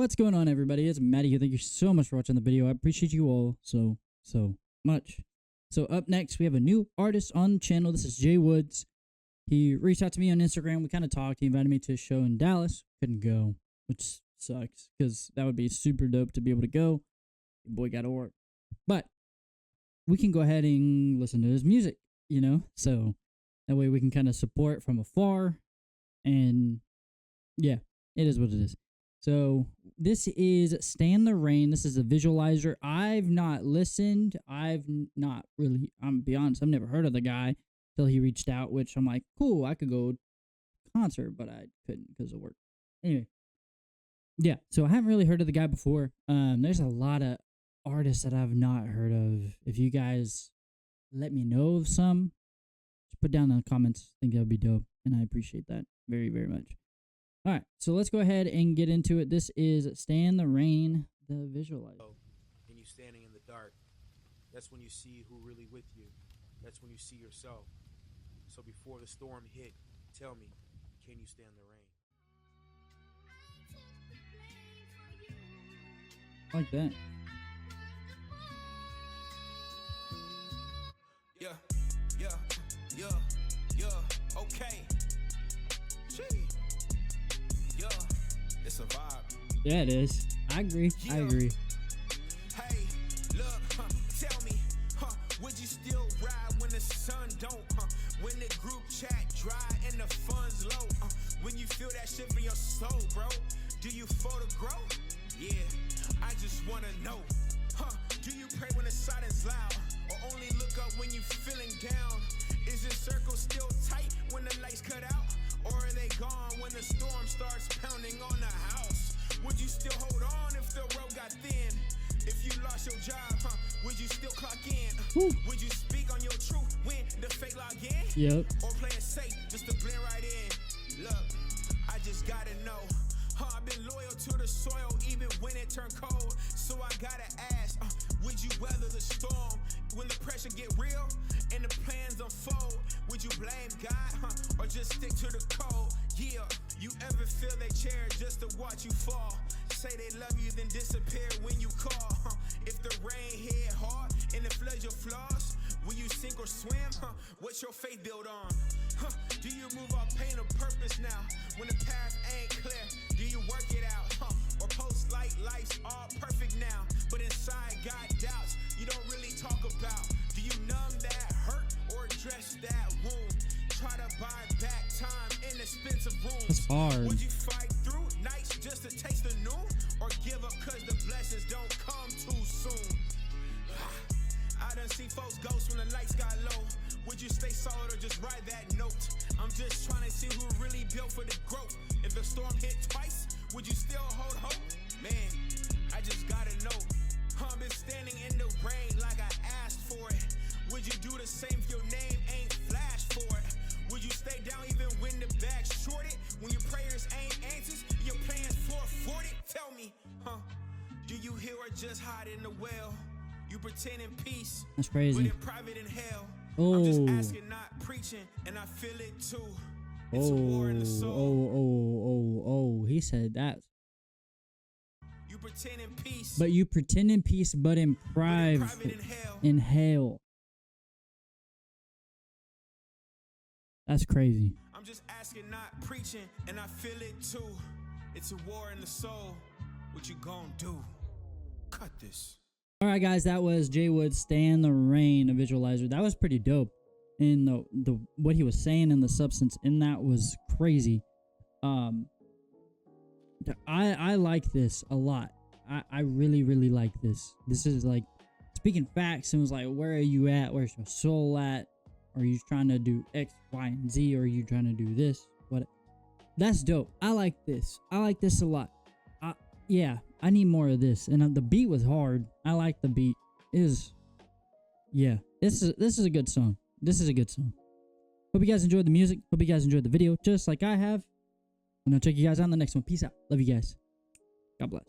What's going on, everybody? It's Maddie here. Thank you so much for watching the video. I appreciate you all so much. So up next, we have a new artist on the channel. This is JWOODZ. He reached out to me on Instagram. We kind of talked. He invited me to a show in Dallas. Couldn't go, which sucks because that would be super dope to be able to go. Your boy got to work. But we can go ahead and listen to his music, you know? So that way we can kind of support from afar. And yeah, it is what it is. So this is Stand the Rain. This is a visualizer. I've not listened. I'm gonna be honest, I've never heard of the guy till he reached out, which I'm like, cool, I could go to concert, but I couldn't because of work. Anyway, yeah, so I haven't really heard of the guy before. There's a lot of artists that I've not heard of. If you guys let me know of some, just put down in the comments. I think that would be dope, and I appreciate that very, very much. All right, so let's go ahead and get into it. This is Stand the Rain, the visualizer. And you standing in the dark, that's when you see who really with you. That's when you see yourself. So before the storm hit, tell me, can you stand the rain? I like that. Yeah, okay. Gee. Yeah, it's a vibe. Yeah, it is. I agree. Yeah. I agree. Hey, look, tell me, would you still ride when the sun don't? When the group chat dry and the fun's low? When you feel that shit for your soul, bro? Do you photo grow? Yeah, I just wanna know. Do you pray when the silence loud? Or only look up when you feeling down? Is the circle still tight when the lights cut out? Or are they gone when the storm starts pounding on the house? Would you still hold on if the road got thin? If you lost your job, would you still clock in? Would you speak on your truth when the fake log in? Yep. Or play it safe just to blend right in? Look, I just gotta know. I've been loyal to the soil even when it turned cold. So I gotta ask, would you weather the storm when the pressure get real and the plans unfold? Would you blame God, or just stick to the code? Yeah, you ever feel they chair just to watch you fall? Say they love you, then disappear when you call. If the rain hit hard and it floods your flaws, will you sink or swim? What's your faith built on? Do you move off pain or purpose now? When the path ain't clear, do you work it out? Or post like life's all perfect now, but inside got doubts you don't really talk about? Do you numb that hurt or address that wound? Try to buy back time in expensive rooms. That's hard. Would you fight through nights just to taste the noon? Or give up cause the blessings don't come too soon? I done see folks ghost when the lights got low. Would you stay solid or just ride that note? I'm just trying to see who really built for the growth. If the storm hit twice, would you still hold hope? Man, I just gotta know. I've been standing in the rain like I asked for it. Would you do the same if your name ain't flashed for it? Would you stay down even when the bag's shorted? When your prayers ain't answers, your plans forwarded? Tell me, do you hear or just hide in the well? You pretend in peace, That's crazy. but in private in hell. Oh. I'm just asking, not preaching, and I feel it too. It's a war in the soul. Oh, he said that. You pretend in peace, But you pretend in peace, but in private in hell. That's crazy. I'm just asking, not preaching, and I feel it too. It's a war in the soul. What you gonna do? Cut this. All right, guys, that was JWOODZ Stand the Rain, a visualizer. That was pretty dope. And the what he was saying and the substance in that was crazy. I like this a lot. I really, really like this. This is like speaking facts, and was like, where are you at? Where's your soul at? Are you trying to do X, Y, and Z? Or are you trying to do this? What? That's dope. I like this. I like this a lot. Yeah, I need more of this. And the beat was hard. I like the beat. Yeah, this is a good song. This is a good song. Hope you guys enjoyed the music. Hope you guys enjoyed the video, just like I have. And I'll check you guys out in the next one. Peace out. Love you guys. God bless.